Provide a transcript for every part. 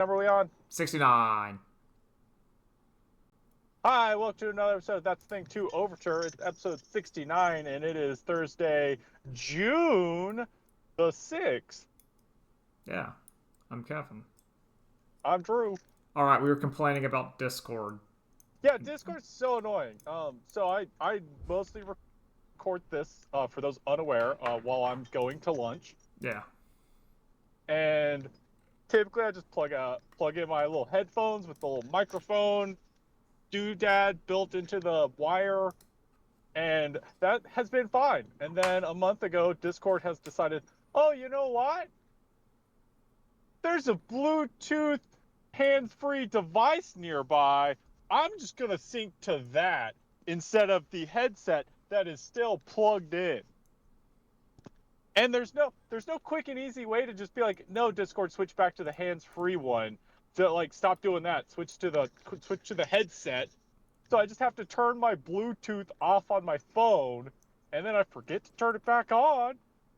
Number we on? 69. Hi, welcome to another episode of That's the Thing 2 Overture. It's episode 69, and it is Thursday, June the 6th. Yeah, I'm Kevin. I'm Drew. All right, we were complaining about Discord. Yeah, Discord's so annoying. So I mostly record this, for those unaware, while I'm going to lunch. Yeah. And typically I just plug in my little headphones with the little microphone doodad built into the wire, and that has been fine. And then a month ago, Discord has decided, oh, you know what? There's a Bluetooth hands-free device nearby. I'm just gonna sync to that instead of the headset that is still plugged in. And there's no quick and easy way to just be like, no, Discord, switch back to the hands-free one. To like stop doing that, switch to the headset. So I just have to turn my Bluetooth off on my phone, and then I forget to turn it back on.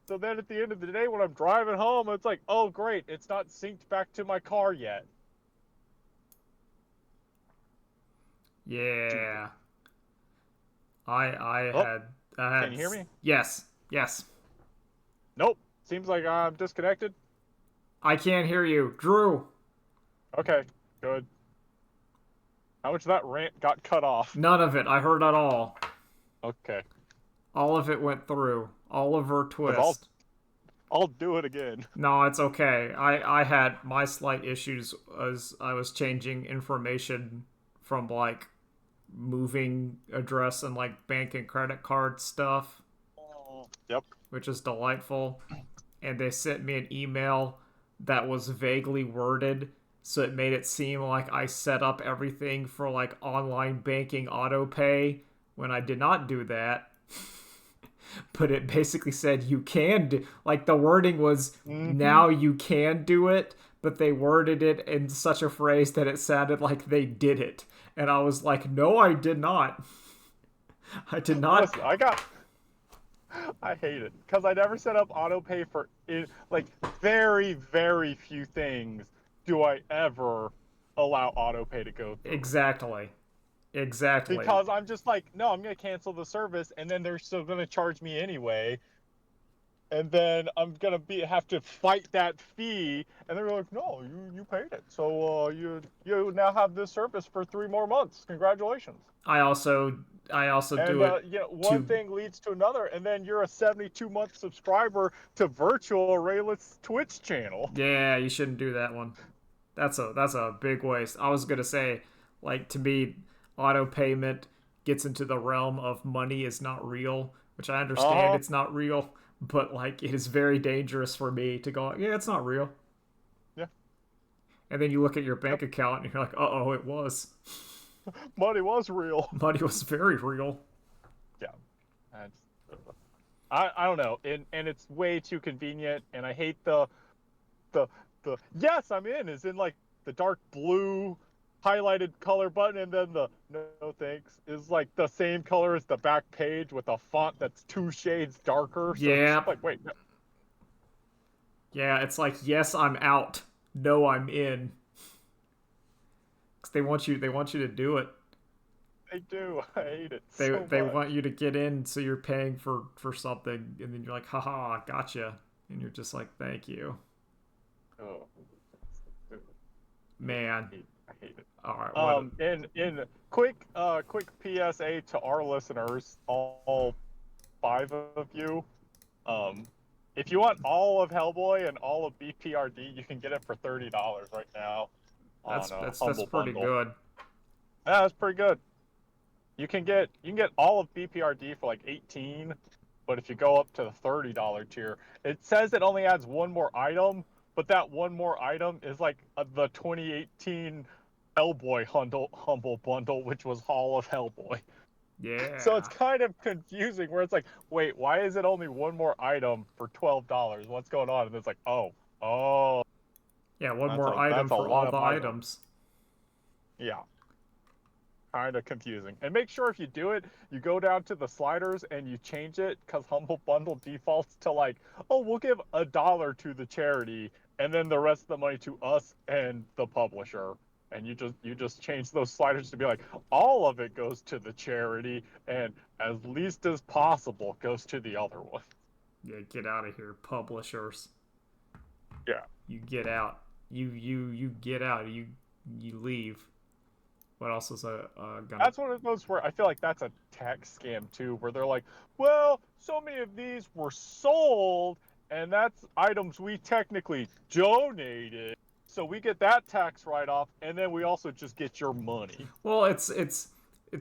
So then at the end of the day, when I'm driving home, it's like, oh great, it's not synced back to my car yet. Yeah. I Oh, had I can had you hear me? yes. Yes. Nope. Seems like I'm disconnected. I can't hear you. Drew. Okay, good. How much of that rant got cut off? None of it. I heard at all. Okay, All of it went through. Oliver because Twist. I'll do it again. No, it's okay. I had my slight issues as I was changing information from like moving address and like bank and credit card stuff, Yep. which is delightful. And they sent me an email that was vaguely worded, so it made it seem like I set up everything for like online banking auto pay when I did not do that. But it basically said you can do, like, the wording was Mm-hmm. now you can do it, but they worded it in such a phrase that it sounded like they did it. And I was like, no, I did not. I did not. Listen, I hate it because I never set up auto pay for it. Like very, very few things do I ever allow auto pay to go through Exactly. Exactly. because I'm just like, no, I'm gonna cancel the service, and then they're still gonna charge me anyway, and then I'm gonna have to fight that fee, and they're like, no, you paid it, so you now have this service for 3 more months. Congratulations. I also I also And do it one to thing leads to another, and then you're a 72-month subscriber to Virtual Raylet's Twitch channel. yeah, you shouldn't do that one. That's a big waste. I was gonna say, like, to me, auto payment gets into the realm of money is not real, which I understand Uh huh. it's not real, but like it is very dangerous for me to go, yeah, it's not real. Yeah. And then you look at your Yep. bank account and you're like, oh, it was. Money was real. Money was very real. Yeah. And I don't know, and it's way too convenient, and I hate the the yes I'm in is in like the dark blue highlighted color button, and then the no thanks is like the same color as the back page with a font that's 2 shades darker. So it's Yeah, like, wait, no, yeah, it's like, yes, I'm out. No, I'm in. 'Cause they want you to do it. I do. I hate it They so they much. want you to get in, so you're paying for something, and then you're like, haha, gotcha, and you're just like, thank you, Oh, man. I hate it. All right, what? In quick PSA to our listeners, all five of you. Um, if you want all of Hellboy and all of BPRD, you can get it for $30 right now That's on a that's that's Humble pretty Bundle. good. Yeah, that's pretty good. You can get all of BPRD for like 18, but if you go up to the $30 tier, it says it only adds one more item, but that one more item is like the 2018 Hellboy Humble Bundle, which was Hall of Hellboy. So it's Yeah, kind of confusing where it's like, wait, why is it only one more item for $12? What's going on? And it's like, oh, yeah. One that's more a item that's a for all lot the of items. items. Yeah, kind of confusing. And make sure if you do it, you go down to the sliders and you change it because Humble Bundle defaults to like, oh, we'll give $1 to the charity, and then the rest of the money to us and the publisher. And you just change those sliders to be like all of it goes to the charity and as least as possible goes to the other one. Yeah, get out of here, publishers. Yeah. You get out. You get out. You leave. What else is gonna? That's one of those where I feel like that's a tax scam too, where they're like, well, so many of these were sold, and that's items we technically donated, so we get that tax write off, and then we also just get your money. Well, it's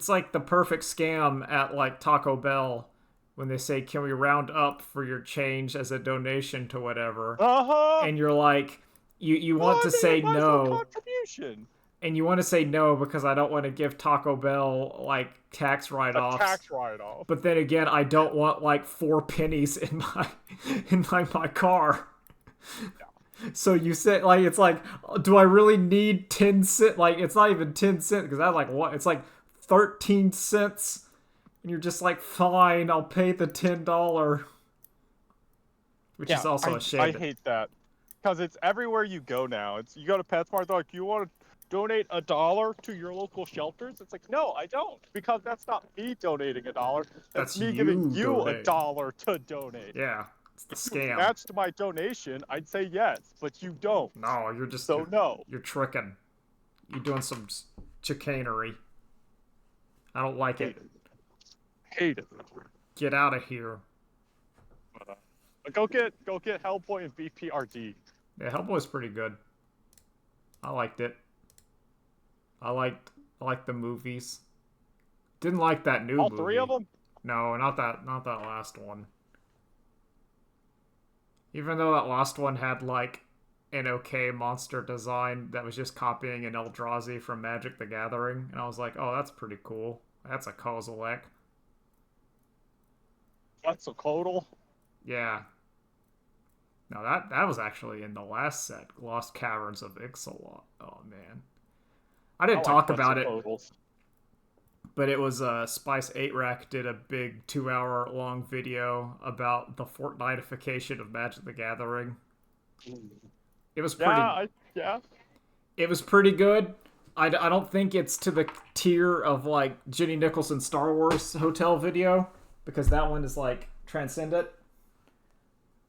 like the perfect scam at like Taco Bell when they say, "Can we round up for your change as a donation to whatever?" Uh huh. And you're like, you Well, want I to mean, say it might as well no, contribution. and you want to say no because I don't want to give Taco Bell like tax A write-offs. tax write off. But then again, I don't want like 4 pennies in my my car. So you say like it's like, do I really need 10 cent? Like it's not even 10 cent because I like what? It's like 13 cents, and you're just like, fine, I'll pay the $10, which is Yeah, also I a I shame. hate that because it's everywhere you go now. It's you go to PetSmart, they're like, you want to donate $1 to your local shelters? It's like, no, I don't, because that's not me donating $1. That's That's me giving you you a donate. dollar to donate. Yeah, it's the If you scam. matched my donation, I'd say yes, but you don't. No, you're just So no. you're tricking. You're doing some chicanery. I don't like it. Hate it. Hate it. Get out of here. But go get Hellboy and VPRD. Yeah, Hellboy's pretty good. I liked it. I liked the movies. Didn't like that new All movie. three of them? No, not that last one. Even though that last one had like an okay monster design that was just copying an Eldrazi from Magic the Gathering, and I was like, oh, that's pretty cool. That's a Kozilek. What's a Codal? Yeah. No, that was actually in the last set, Lost Caverns of Ixalan. Oh man, I I didn't like talk about it, Quetzalcoatl's. but it was Spice 8 Rack did a big 2 hour long video about the Fortnitification of Magic the Gathering. It was pretty. Yeah. It was pretty good. I don't think it's to the tier of like Jenny Nicholson's Star Wars hotel video because that one is like transcendent.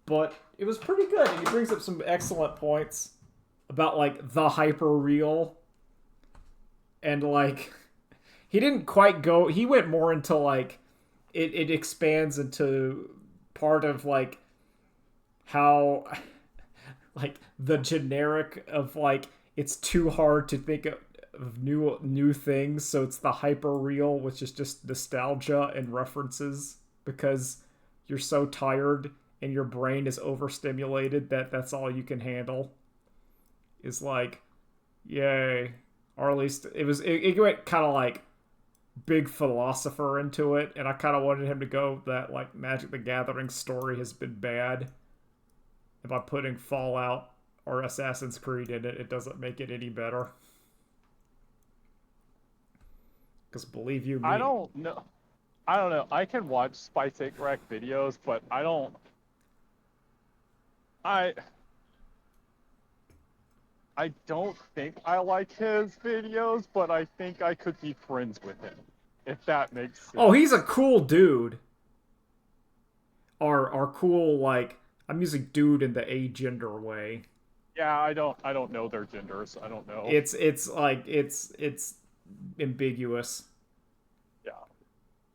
But it was pretty good, and he brings up some excellent points about like the hyper real, and like he didn't quite go. He went more into like it expands into part of like how like the generic of like it's too hard to think of new things, so it's the hyper real, which is just nostalgia and references because you're so tired and your brain is overstimulated that that's all you can handle is like, yay. Or at least it went kind of like big philosopher into it, and I kind of wanted him to go that like Magic the Gathering story has been bad, and by putting Fallout or Assassin's Creed in it, it doesn't make it any better. Because believe you me, I don't know. I don't know. I can watch Spice 8 Rack videos, but I don't. I I don't think I like his videos, but I think I could be friends with him, if that makes sense. oh, he's a cool dude. Or cool, like, I'm using dude in the agender way. Yeah, I don't know their genders. I don't know. It's like it's ambiguous. Yeah.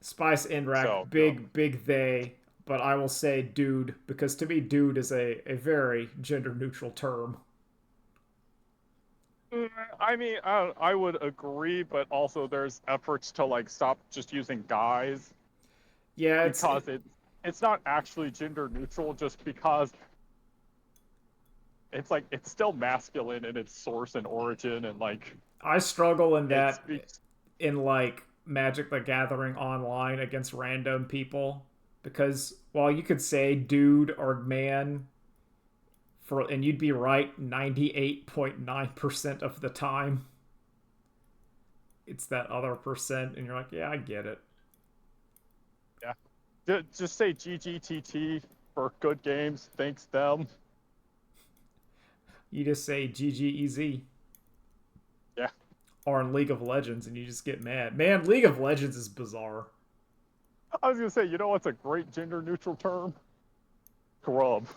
Spice Inrak, So big they, but I will say dude because to me dude is a very gender neutral term. I mean, I would agree, but also there's efforts to like stop just using guys Yeah, because it's not actually gender neutral just because it's like it's still masculine in its source and origin and like I struggle in it that speaks. in like Magic the Gathering online against random people because while you could say dude or man for and you'd be right 98.9% of the time, it's that other percent and you're like, yeah, I get it. Yeah, just say GGTT for good games. Thanks them. You just say GGEZ. Yeah. Or in League of Legends, and you just get mad. Man, League of Legends is bizarre. I was gonna say, you know what's a great gender neutral term? Scrub.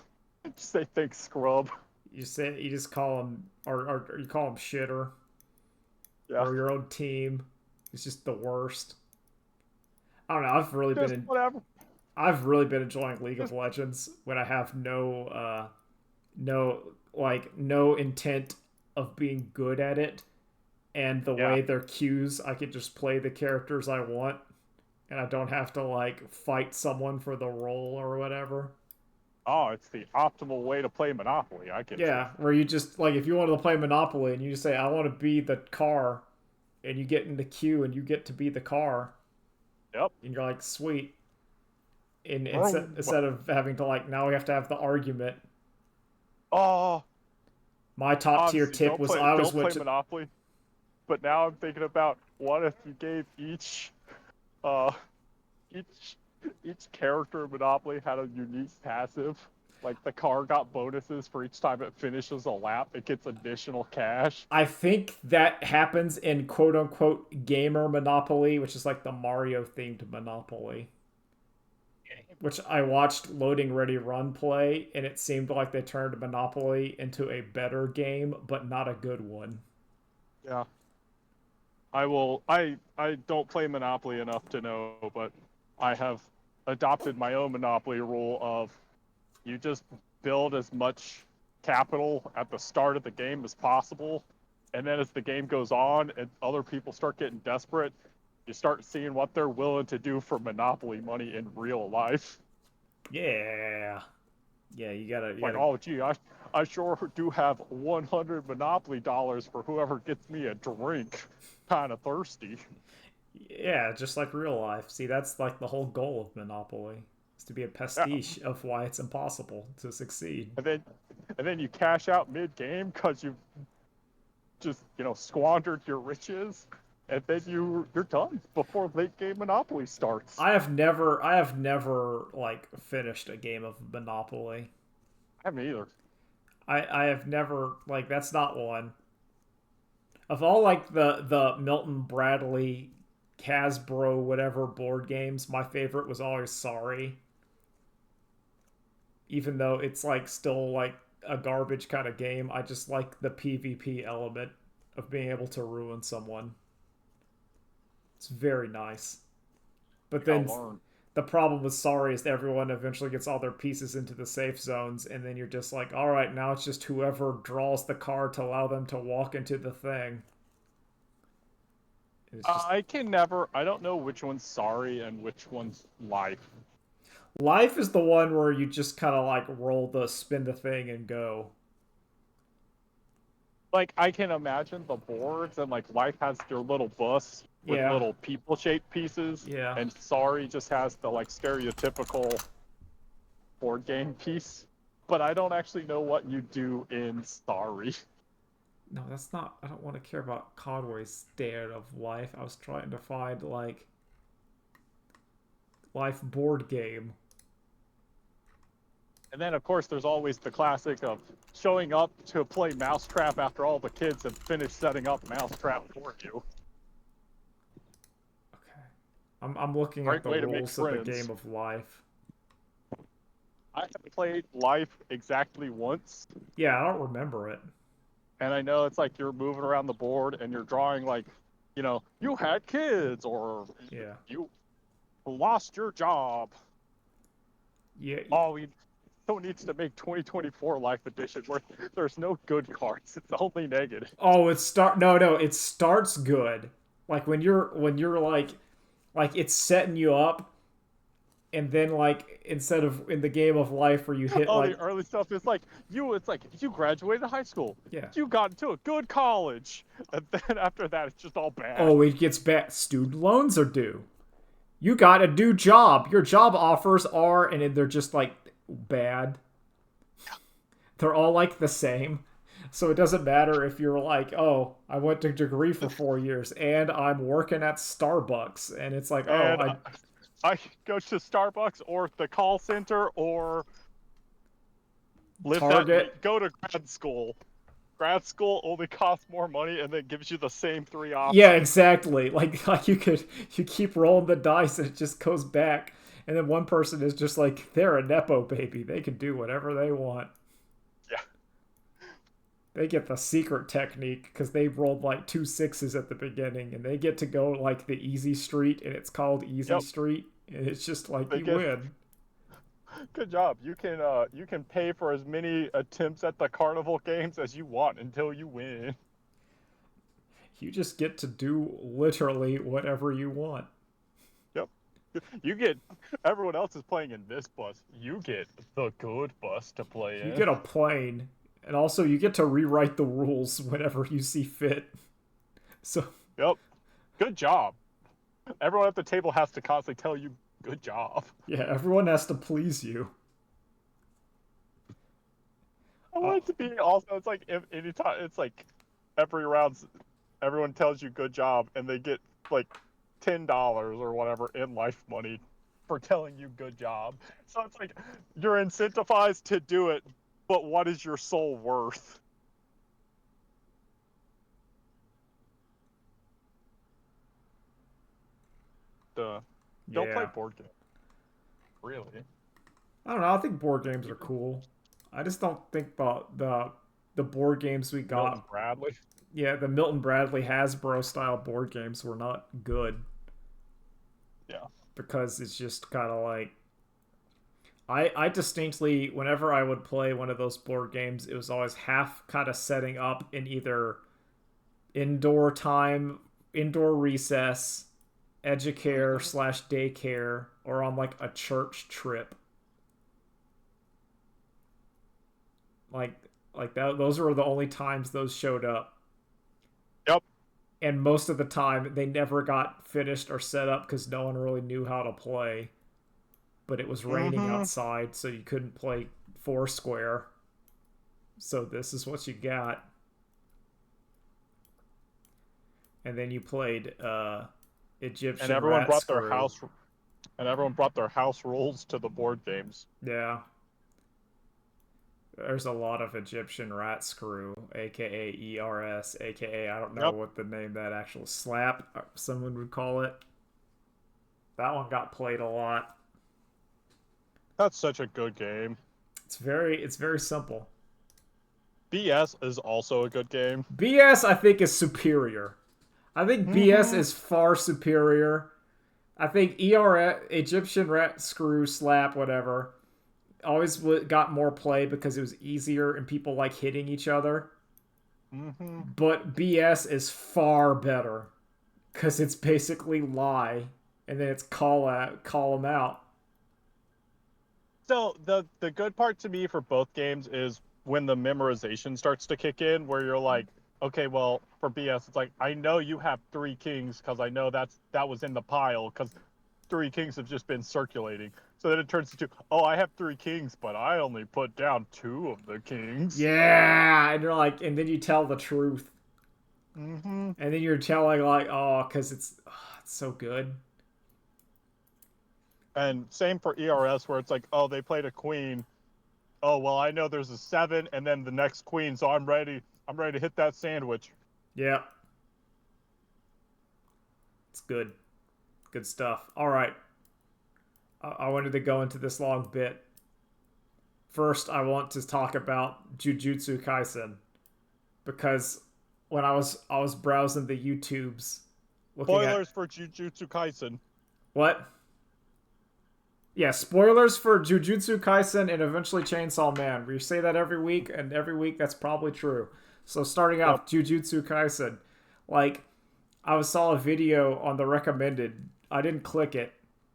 Just say thanks, scrub. You just call them, or you call them shitter, Yeah. or your own team. It's just the worst. I don't know. I've really Just been whatever. I've really been enjoying League of Just Legends when I have no intent of being good at it, and the yeah. way their queues, I can just play the characters I want, and I don't have to like fight someone for the role or whatever. Oh, it's the optimal way to play Monopoly. I get you. Yeah, where you just like if you wanted to play Monopoly and you just say I want to be the car, and you get in the queue and you get to be the car, Yep. and you're like sweet. And Vroom. instead of having to like now we have to have the argument. Oh, My top tier honestly, tip was I always don't went play to Monopoly. But now I'm thinking about what if you gave uh each each character in Monopoly had a unique passive. Like the car got bonuses for each time it finishes a lap. It gets additional cash. I think that happens in quote unquote gamer Monopoly, which is like the Mario themed Monopoly. Which I watched Loading Ready Run play, and it seemed like they turned Monopoly into a better game, but not a good one. Yeah. I don't play Monopoly enough to know, but I have adopted my own Monopoly rule of you just build as much capital at the start of the game as possible, and then as the game goes on and other people start getting desperate, you start seeing what they're willing to do for Monopoly money in real life. Yeah. Yeah, you Like, gotta oh gee, I sure do have 100 Monopoly dollars for whoever gets me a drink. Kind of thirsty. yeah, just like real life. See, that's like the whole goal of Monopoly. Is to be a Yeah. pastiche of why it's impossible to succeed. And then you cash out mid game because you just squandered your riches, and then you're done before late game Monopoly starts. I have never like finished a game of Monopoly. I haven't either. I have never like that's not one. Of all like the Milton Bradley Hasbro whatever board games, my favorite was always Sorry. Even though it's like still like a garbage kind of game, I just like the PvP element of being able to ruin someone. It's very nice. But You gotta then learn. the problem with Sorry is that everyone eventually gets all their pieces into the safe zones, and then you're just like, all right, now it's just whoever draws the card to allow them to walk into the thing. It's just I can never. I don't know which one's Sorry and which one's Life. Life is the one where you just kind of like roll the spin the thing and go. Like I can imagine the boards, and like Life has your little bus with Yeah, little people-shaped pieces, yeah. and Sorry just has the like stereotypical board game piece. But I don't actually know what you do in Sorry. No, that's not. I don't want to care about Conway's Stand of Life. I was trying to find like Life board game. And then, of course, there's always the classic of showing up to play Mousetrap after all the kids have finished setting up Mousetrap for you. Okay, I'm looking at Great the way to make rules of the friends. game of Life. I have played Life exactly once, Yeah, I don't remember it. and I know it's like you're moving around the board and you're drawing like, you had kids or Yeah, you lost your job. yeah. Oh, we don't need to make 2024 Life Edition where there's no good cards. It's only negative. Oh, it start. No, no, it starts good. Like when you're like it's setting you up, and then like instead of in the game of Life where you hit Oh, like the early stuff is like it's like you graduated high school, yeah. you got into a good college, and then after that it's just all bad. Oh, it gets bad. Student loans are due. You got a new job. Your job offers are, and they're just like bad. They're all like the same. So it doesn't matter if you're like, oh, I went to degree for 4 years and I'm working at Starbucks, and it's like, oh, And I go to Starbucks or the call center or Target. go to grad school. grad school only costs more money and then gives you the same three Yeah, options. exactly. Like you keep rolling the dice and it just goes back. And then one person is just like they're a nepo baby. They can do whatever they want. Yeah. They get the secret technique because they rolled like two sixes at the beginning, and they get to go like the easy street, and it's called Easy Yep. Street, and it's just like They you get win. good job. You can pay for as many attempts at the carnival games as you want until you win. You just get to do literally whatever you want. Yep. You get everyone else is playing in this bus. You get the good bus to play You in. get a plane, and also you get to rewrite the rules whenever you see fit. So Yep. Good job. Everyone at the table has to constantly tell you good job. yeah, everyone has to please you. I Uh, want it to be also. It's like if anytime it's like every round, everyone tells you good job, and they get like $10 or whatever in life money for telling you good job. So it's like you're incentivized to do it, but what is your soul worth? Don't play yeah, board games, really. I don't know. I think board games are cool. I just don't think about the board games we Milton got. Bradley. Yeah, the Milton Bradley Hasbro style board games were not good Yeah. because it's just kind of like I distinctly whenever I would play one of those board games, it was always half kind of setting up in either indoor time, indoor recess, educare Mm-hmm. slash daycare, or on like a church trip. Like like that. Those were the only times those showed up. Yep. And most of the time, they never got finished or set up because no one really knew how to play. But it was raining Mm-hmm. outside, so you couldn't play Foursquare. So this is what you got. And then you played And Egyptian everyone Rat brought their Screw. house and everyone brought their house rules to the board games. Yeah. There's a lot of Egyptian Rat Screw, aka ERS, aka I don't know Yep. what the name that actual slap someone would call it. That one got played a lot. That's such a good game. It's very simple. BS is also a good game. BS I think is superior. I think BS Mm-hmm. is far superior. I think ER Egyptian Rat Screw Slap whatever always got more play because it was easier and people like hitting each other. Mm-hmm. But BS is far better because it's basically lie and then it's call them out. So the good part to me for both games is when the memorization starts to kick in, where you're like, okay, well, for BS, it's like I know you have three kings because I know that was in the pile because three kings have just been circulating. So then it turns into, oh, I have three kings, but I only put down two of the kings. Yeah, and you're like, and then you tell the truth, Mm-hmm. and then you're telling like, oh, because it's so good. And same for ERS, where it's like, oh, they played a queen. Oh, well, I know there's a seven, and then the next queen, so I'm ready. I'm ready to hit that sandwich. Yeah, it's good stuff. All right, I wanted to go into this long bit. First, I want to talk about Jujutsu Kaisen because when I was browsing the YouTubes, looking at Spoilers for Jujutsu Kaisen. what. Yeah, spoilers for Jujutsu Kaisen and eventually Chainsaw Man. We say that every week, and every week that's probably true. So starting Yep. off, Jujutsu Kaisen, like saw a video on the recommended. I didn't click it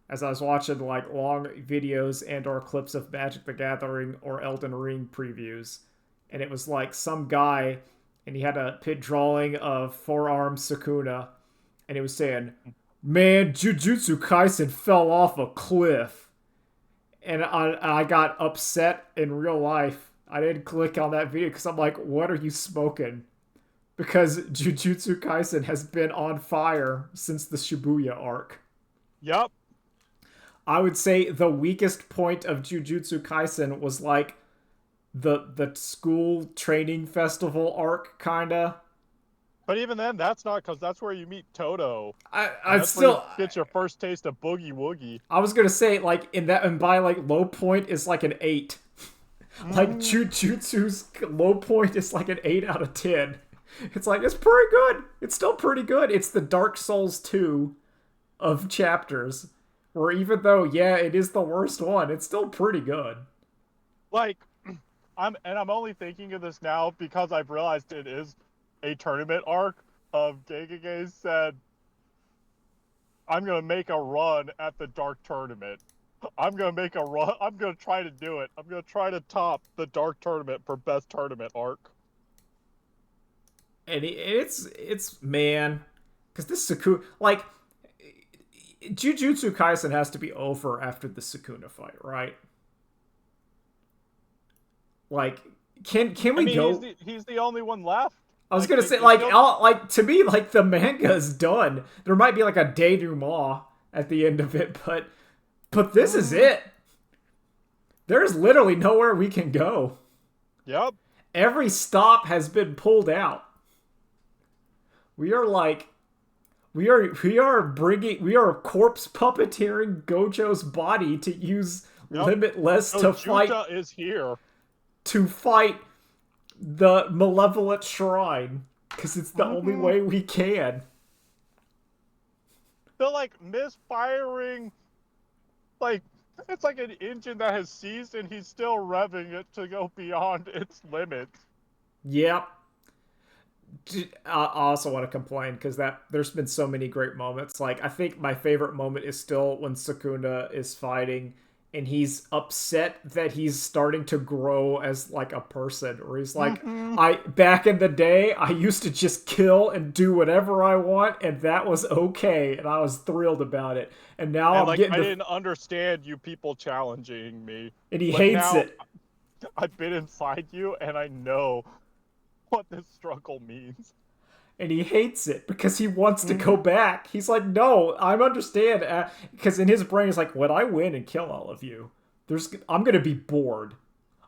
as I was watching like long videos and or clips of Magic the Gathering or Elden Ring previews, and it was like some guy, and he had a pit drawing of Four-Armed Sukuna, and it was saying, "Man, Jujutsu Kaisen fell off a cliff." And I got upset in real life. I didn't click on that video because I'm like, what are you smoking? Because Jujutsu Kaisen has been on fire since the Shibuya arc. Yep. I would say the weakest point of Jujutsu Kaisen was like the school training festival arc, kinda. But even then, that's not because that's where you meet Toto, and I that's where you still get your first taste of Boogie Woogie. I was gonna say like in that and by like low point is like an 8. Like Mm-hmm. Jujutsu's low point is like an 8 out of 10. It's like it's pretty good. It's still pretty good. It's the Dark Souls 2 of chapters. Where even though, yeah, it is the worst one, it's still pretty good. Like, I'm only thinking of this now because I've realized it is a tournament arc of Gegege said, I'm gonna make a run at the Dark Tournament. I'm gonna make a run. I'm gonna try to do it. I'm gonna try to top the Dark Tournament for best tournament arc. And it's man, because this Sukuna, like Jujutsu Kaisen has to be over after the Sukuna fight, right? Like, can I we mean, go? he's the only one left. I was Like gonna they, say, they killed. like to me, like the manga is done. There might be like a denouement at the end of it, but this is Mm, it. There's literally nowhere we can go. yep. Every stop has been pulled out. We are like we are corpse puppeteering Gojo's body to use Yep. Limitless So Juta is here. to fight the malevolent shrine because it's the only Hmm. way we can. They're like misfiring. Like it's like an engine that has seized and he's still revving it to go beyond its limits. Yep. I also want to complain because that there's been so many great moments. Like I think my favorite moment is still when Sukuna is fighting and he's upset that he's starting to grow as like a person. Or he's like, Hmm. I back in the day I used to just kill and do whatever I want and that was okay and I was thrilled about it. And now And I'm like getting I to didn't understand you people challenging me, and he but hates now it. I've been inside you and I know what this struggle means. And he hates it because he wants to go Hmm. back. He's like, no, I understand. Because in his brain, he's like, when I win and kill all of you, I'm gonna be bored.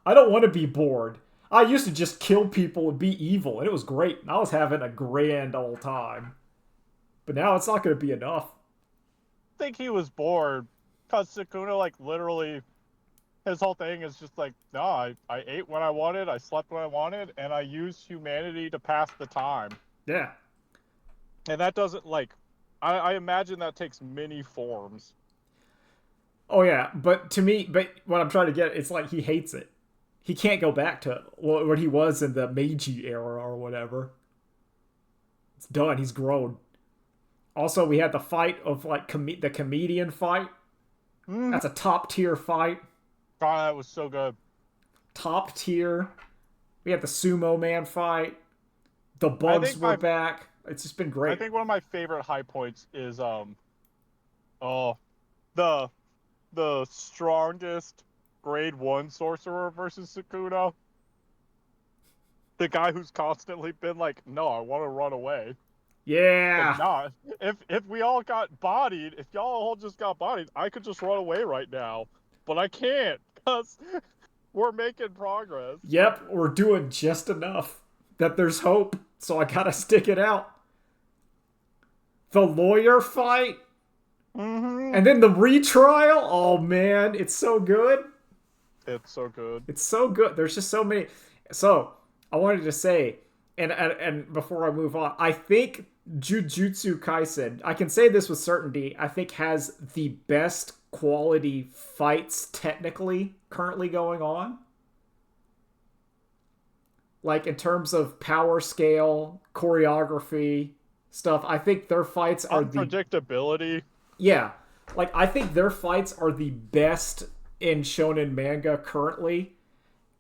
I don't want to be bored. I used to just kill people and be evil, and it was great. And I was having a grand old time. But now it's not gonna be enough. I think he was bored because Sukuna like literally his whole thing is just like, no, I ate when I wanted, I slept when I wanted, and I used humanity to pass the time. Yeah. And that doesn't like I imagine that takes many forms. Oh yeah, but to me, but what I'm trying to get, it's like he hates it. He can't go back to what he was in the Meiji era or whatever. It's done. He's grown. Also, we had the fight of like the comedian fight. Mm. That's a top tier fight. God, that was so good. Top tier. We had the sumo man fight. The I bugs think were my back. It's just been I great. think one of my favorite high points is oh the the strongest grade 1 sorcerer versus Sukuna. The guy who's constantly been like, no, I want to run away. Like, Yeah. nah, if we all got bodied, if y'all all just got bodied, I could just run away right now. But I can't, because we're making progress. Yep, we're doing just enough that there's hope. So I gotta stick it out. The lawyer fight Mm-hmm. and then the retrial. Oh man, it's so good. It's so good. It's so good. There's just so many. So I wanted to say, and before I move on, I think Jujutsu Kaisen. I can say this with certainty. I think has the best quality fights technically currently going on. Like in terms of power scale, choreography, stuff. I think their fights are the Unpredictability. yeah. Like I think their fights are the best in shonen manga currently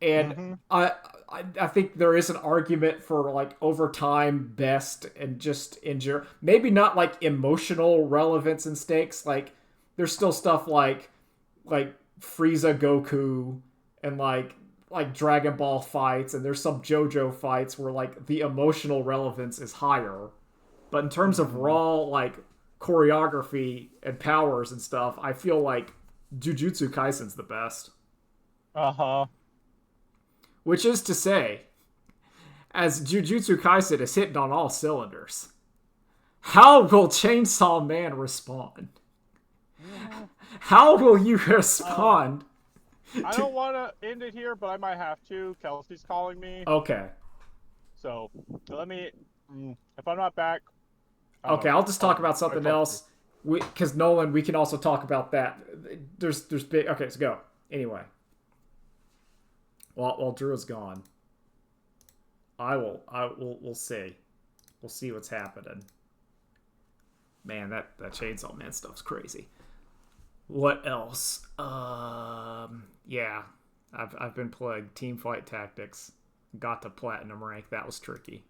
and Mm-hmm. I think there is an argument for like over time best and just injure maybe not like emotional relevance and stakes like there's still stuff like Frieza Goku and like Dragon Ball fights and there's some JoJo fights where like the emotional relevance is higher but in terms of Mm-hmm. raw like choreography and powers and stuff I feel like Jujutsu Kaisen's the best. Uh-huh. Which is to say, as Jujutsu Kaisen is hitting on all cylinders, how will Chainsaw Man respond? How will you respond I to... don't want to end it here, but I might have to. Kelsey's calling me. Okay. So let me. If I'm not back, I don't Okay, know. I'll just talk I'll about something talk to you. else. Because Nolan, we can also talk about that. There's big... Okay, let's go. Anyway. While Drew is gone, we'll see. We'll see what's happening. Man, that Chainsaw Man stuff's crazy. What else? Yeah, I've been playing Team Fight Tactics. Got to platinum rank. That was tricky,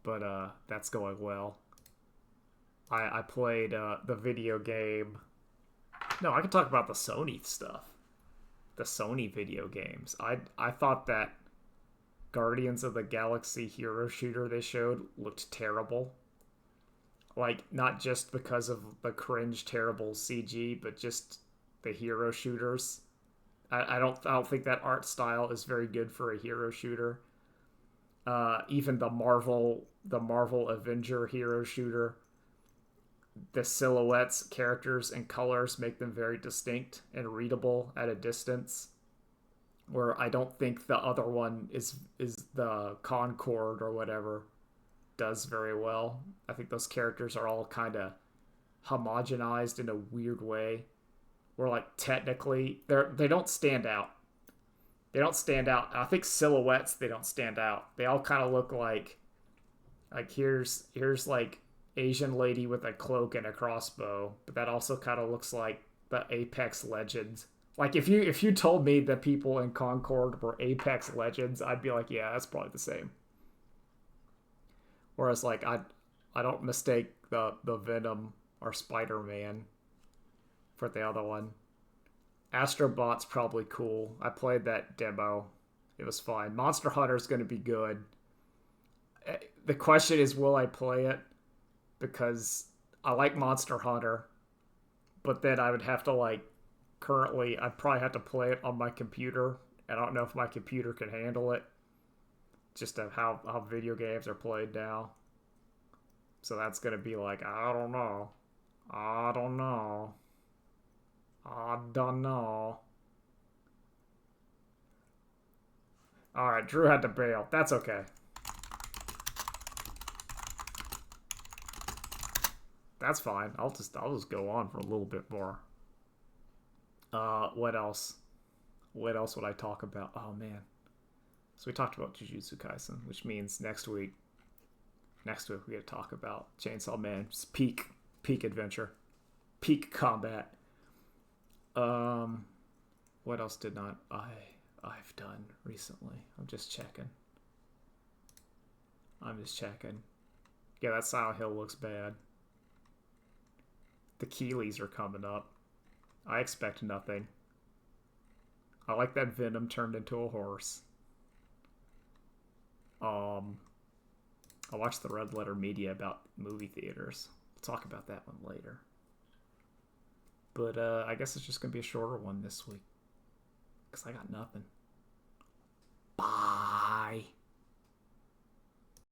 but that's going well. I played the video game. No, I can talk about the Sony stuff. The Sony video games. I thought that Guardians of the Galaxy hero shooter they showed looked terrible. Like, not just because of the cringe, terrible CG, but just the hero shooters. I don't think that art style is very good for a hero shooter. Even the Marvel Avenger hero shooter, the silhouettes, characters, and colors make them very distinct and readable at a distance. Where I don't think the other one is the Concord or whatever does very well. I think those characters are all kind of homogenized in a weird way. Where like technically they don't stand out. They don't stand out. I think silhouettes they don't stand out. They all kind of look like here's like Asian lady with a cloak and a crossbow, but that also kind of looks like the Apex Legends. Like if you told me that people in Concord were Apex Legends, I'd be like, yeah, that's probably the same. Whereas like I don't mistake the Venom or Spider-Man for the other one. Astrobot's probably cool. I played that demo. It was fine. Monster Hunter's going to be good. The question is, will I play it? Because I like Monster Hunter, but then I would have to currently, I'd probably have to play it on my computer. I don't know if my computer can handle it. Just of how video games are played now. So that's going to be I don't know. I don't know. Alright, Drew had to bail. That's okay. That's fine. I'll just go on for a little bit more. What else? What else would I talk about? Oh man. So we talked about Jujutsu Kaisen, which means next week we gotta talk about Chainsaw Man. Just peak adventure. Peak combat. What else did not I've done recently? I'm just checking. Yeah, that Silent Hill looks bad. The Keeleys are coming up. I expect nothing. I like that Venom turned into a horse. I watched the Red Letter Media about movie theaters. We'll talk about that one later. But I guess it's just going to be a shorter one this week. Because I got nothing. Bye.